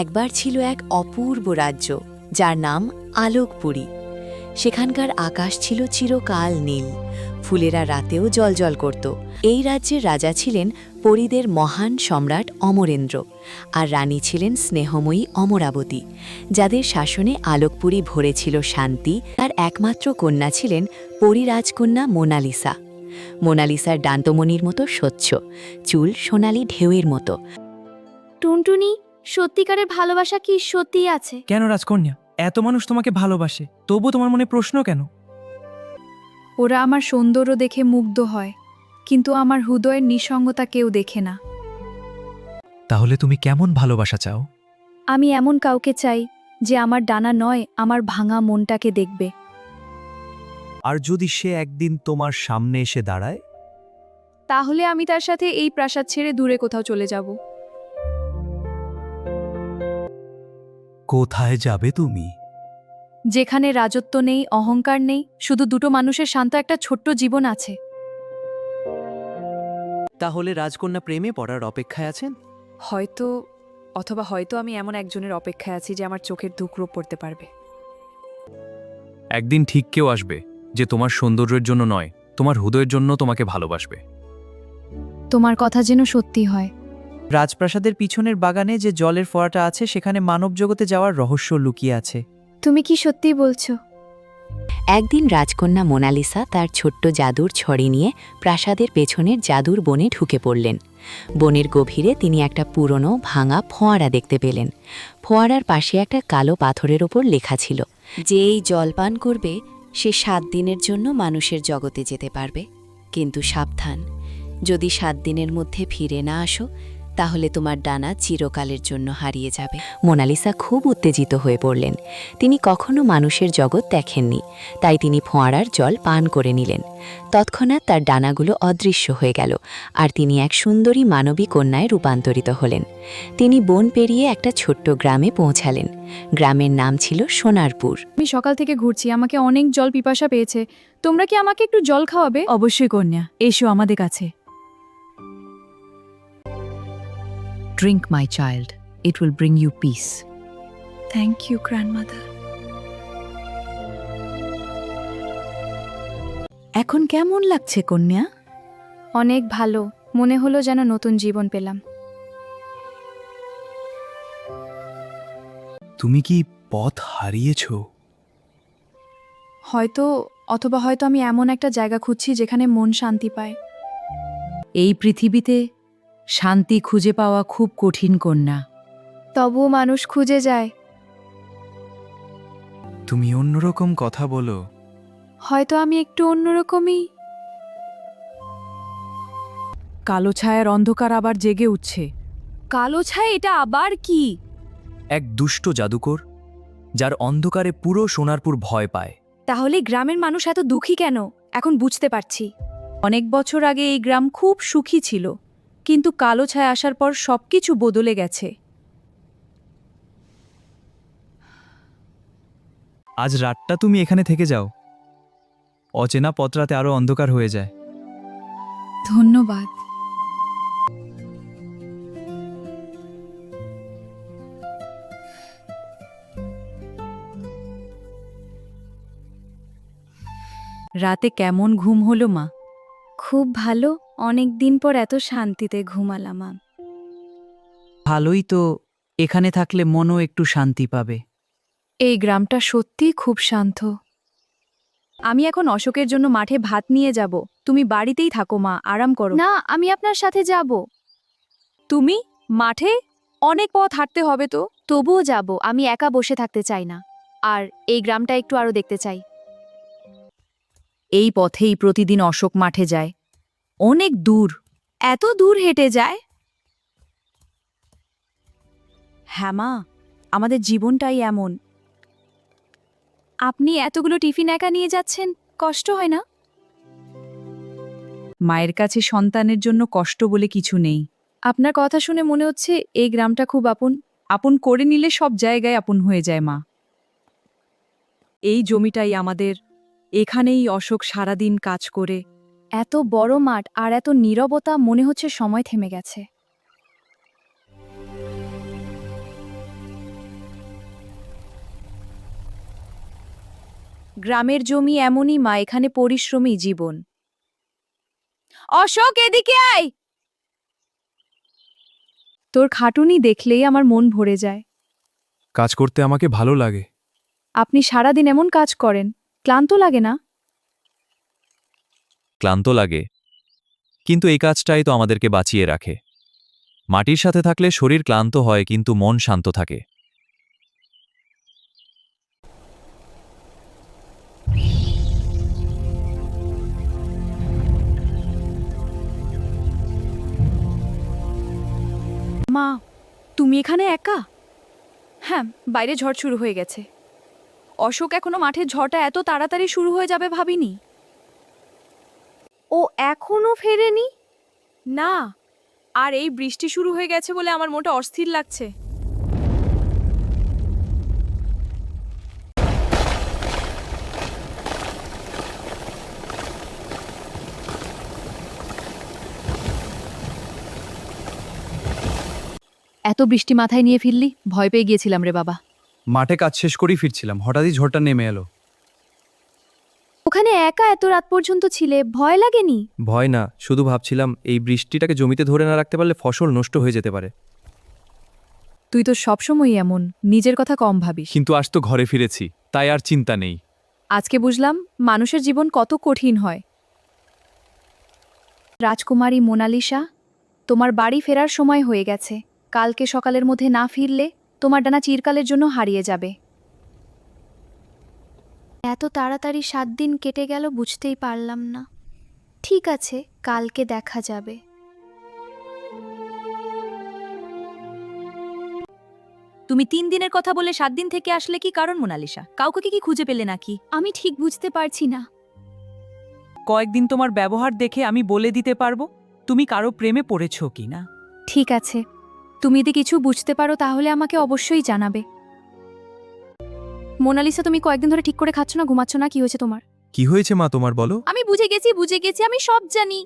একবার ছিল এক অপূর্ব রাজ্য যার নাম আলোকপুরী। সেখানকার আকাশ ছিল চিরকাল নীল, ফুলেরা রাতেও জ্বলজ্বল করত। এই রাজ্যের রাজা ছিলেন পরীদের মহান সম্রাট অমরেন্দ্র, আর রানী ছিলেন স্নেহময়ী অমরাবতী, যাদের শাসনে আলোকপুরী ভরে ছিল শান্তি। তার একমাত্র কন্যা ছিলেন পরী রাজকন্যা মোনালিসা। মোনালিসার দান্তমণির মতো স্বচ্ছ, চুল সোনালি ঢেউয়ের মতো। টুনটুনি, সত্যিকারের ভালোবাসা কি সত্যিই আছে? কেন রাজকন্যা, এত মানুষ তোমাকে ভালোবাসে, তবু তোমার মনে প্রশ্ন কেন? ওরা আমার সৌন্দর্য দেখে মুগ্ধ হয়, কিন্তু আমার হৃদয়ের নিঃসঙ্গতা কেউ দেখে না। তাহলে তুমি কেমন ভালোবাসা চাও? আমি এমন কাউকে চাই যে আমার ডানা নয়, আমার ভাঙা মনটাকে দেখবে। আর যদি সে একদিন তোমার সামনে এসে দাঁড়ায়? তাহলে আমি তার সাথে এই প্রাসাদ ছেড়ে দূরে কোথাও চলে যাব। কোথায় যাবে তুমি? যেখানে রাজত্ব নেই, অহংকার নেই, শুধু দুটো মানুষের শান্ত একটা ছোট্ট জীবন আছে। তাহলে রাজকন্যা প্রেমে পড়ার অপেক্ষায় আছেন? হয়তো আমি এমন একজনের অপেক্ষায় আছি যে আমার চোখের ধুকরো পড়তে পারবে। একদিন ঠিক কেউ আসবে যে তোমার সৌন্দর্যের জন্য নয়, তোমার হৃদয়ের জন্য তোমাকে ভালোবাসবে। তোমার কথা যেন সত্যি হয়। রাজপ্রাসাদের পিছনের বাগানে যে জলের ফোয়ারাটা আছে, সেখানে মানব জগতে যাওয়ার রহস্য লুকিয়ে আছে। তুমি কি সত্যি বলছো? একদিন রাজকন্যা মোনালিসা তার ছোট্ট জাদুর ছড়ি নিয়ে প্রাসাদের পেছনের জাদুর বনে ঢুকে পড়লেন। বনের গভীরে তিনি একটা পুরনো ভাঙা ফোয়ারা দেখতে পেলেন। ফোয়ারার পাশে একটা কালো পাথরের ওপর লেখা ছিল, যে এই জল পান করবে সে 7 দিনের জন্য মানুষের জগতে যেতে পারবে। কিন্তু সাবধান, যদি 7 দিনের মধ্যে ফিরে না আসো তাহলে তোমার ডানা চিরকালের জন্য হারিয়ে যাবে। মোনালিসা খুব উত্তেজিত হয়ে পড়লেন। তিনি কখনো মানুষের জগৎ দেখেননি, তাই তিনি ফোঁয়ারার জল পান করে নিলেন। তৎক্ষণাৎ তার ডানাগুলো অদৃশ্য হয়ে গেল, আর তিনি এক সুন্দরী মানবী কন্যায় রূপান্তরিত হলেন। তিনি বন পেরিয়ে একটা ছোট্ট গ্রামে পৌঁছালেন। গ্রামের নাম ছিল সোনারপুর। আমি সকাল থেকে ঘুরছি, আমাকে অনেক জল পিপাসা পেয়েছে। তোমরা কি আমাকে একটু জল খাওয়াবে? অবশ্যই কন্যা, এসো আমাদের কাছে। Drink, my child. It will bring you peace. Thank you grandmother. এখন কেমন লাগছে কন্যা? অনেক ভালো, মনে হলো যেন নতুন জীবন পেলাম। তুমি কি পথ হারিয়েছ? হয়তো আমি এমন একটা জায়গা খুঁজছি যেখানে মন শান্তি পায়। এই পৃথিবীতে শান্তি খুঁজে পাওয়া খুব কঠিন কন্যা। তবুও মানুষ খুঁজে যায়। তুমি অন্যরকম কথা বলো। হয়তো আমি একটু অন্যরকমই। কালো ছায়ার অন্ধকার আবার জেগে উঠছে। কালো ছায়া, এটা আবার কি? এক দুষ্ট জাদুকর, যার অন্ধকারে পুরো সোনারপুর ভয় পায়। তাহলে গ্রামের মানুষ এত দুঃখী কেন? এখন বুঝতে পারছি। অনেক বছর আগে এই গ্রাম খুব সুখী ছিল, কিন্তু কালো ছায়া আসার পর সবকিছু বদলে গেছে। আজ রাতটা তুমি এখানে থেকে যাও, অচেনা পথরাতে আরো অন্ধকার হয়ে যায়। ধন্যবাদ। রাতে কেমন ঘুম হলো মা? খুব ভালো, অনেক দিন পর এত শান্তিতে ঘুমালাম। ভালোই তো, এখানে থাকলে মনও একটু শান্তি পাবে। এই গ্রামটা সত্যিই খুব শান্ত। আমি এখন অশোকের জন্য মাঠে ভাত নিয়ে যাব। তুমি বাড়িতেই থাকো মা, আরাম করো। না, আমি আপনার সাথে যাব। তুমি মাঠে? অনেক পথ হাঁটতে হবে তো। তবুও যাব, আমি একা বসে থাকতে চাই না। আর এই গ্রামটা একটু আরো দেখতে চাই। এই পথেই প্রতিদিন অশোক মাঠে যায়। অনেক দূর। এত দূর হেঁটে যায়? হ্যাঁ মা, আমাদের জীবনটাই এমন। আপনি এতগুলো টিফিন একা নিয়ে যাচ্ছেন, কষ্ট হয় না? মায়ের কাছে সন্তানের জন্য কষ্ট বলে কিছু নেই। আপনার কথা শুনে মনে হচ্ছে এই গ্রামটা খুব আপন। আপন করে নিলে সব জায়গায় আপন হয়ে যায় মা। এই জমিটাই আমাদের, এখানেই অশোক সারাদিন কাজ করে। এত বড় মাঠ আর এত নীরবতা, মনে হচ্ছে সময় থেমে গেছে। গ্রামের জমি এমনই মা, এখানে পরিশ্রমী জীবন। অশোক, এদিকে আয়। তোর খাটুনি দেখলেই আমার মন ভরে যায়। কাজ করতে আমাকে ভালো লাগে। আপনি সারাদিন এমন কাজ করেন, ক্লান্ত লাগে না? ক্লান্ত লাগে, কিন্তু এই কাজটাই তো আমাদেরকে বাঁচিয়ে রাখে। মাটির সাথে থাকলে শরীর ক্লান্ত হয়, কিন্তু মন শান্ত থাকে। মা, তুমি এখানে একা? হ্যাঁ, বাইরে ঝড় শুরু হয়ে গেছে। অশোক এখনো মাঠের ঝড়টা এত তাড়াতাড়ি শুরু হয়ে যাবে ভাবিনি। ও এখনো ফেরেনি? না, আর এই বৃষ্টি শুরু হয়ে গেছে বলে আমার মনটা অস্থির লাগছে। এত বৃষ্টি মাথায় নিয়ে ফিরলি, ভয় পেয়ে গিয়েছিলাম রে বাবা। মাঠে কাজ শেষ করেই ফিরছিলাম, হঠাৎই ঝড়টা নেমে এলো। ওখানে একা এত রাত পর্যন্ত ছিলে, ভয় লাগেনি? ভয় না, শুধু ভাবছিলাম এই বৃষ্টিটাকে জমিতে ধরে না রাখতে পারলে ফসল নষ্ট হয়ে যেতে পারে। তুই তো সবসময়ই এমন, নিজের কথা কম ভাবিস। কিন্তু আজ তো ঘরে ফিরেছি, তাই আর চিন্তা নেই। আজকে বুঝলাম মানুষের জীবন কত কঠিন হয়। রাজকুমারী মোনালিসা, তোমার বাড়ি ফেরার সময় হয়ে গেছে। কালকে সকালের মধ্যে না ফিরলে তোমার ডানা চিরকালের জন্য হারিয়ে যাবে। এত তাড়াতাড়ি 7 দিন কেটে গেল বুঝতেই পারলাম না। ঠিক আছে, কালকে দেখা যাবে। তুমি 3 দিনের কথা বলে 7 দিন থেকে আসলে কি কারণ মোনালিসা? কাউকে কি খুঁজে পেলে নাকি? আমি ঠিক বুঝতে পারছি না। কয়েকদিন তোমার ব্যবহার দেখে আমি বলে দিতে পারবো তুমি কারো প্রেমে পড়েছো কি না। ঠিক আছে, তুমি যদি কিছু বুঝতে পারো তাহলে আমাকে অবশ্যই জানাবে। মোনালিসা, তুমি কয়েকদিন ধরে ঠিক করে খাচ্ছ না, ঘুমাচ্ছ না, কি হয়েছে তোমার? কি হয়েছে মা তোমার, বলো? আমি বুঝে গেছি, আমি সব জানি।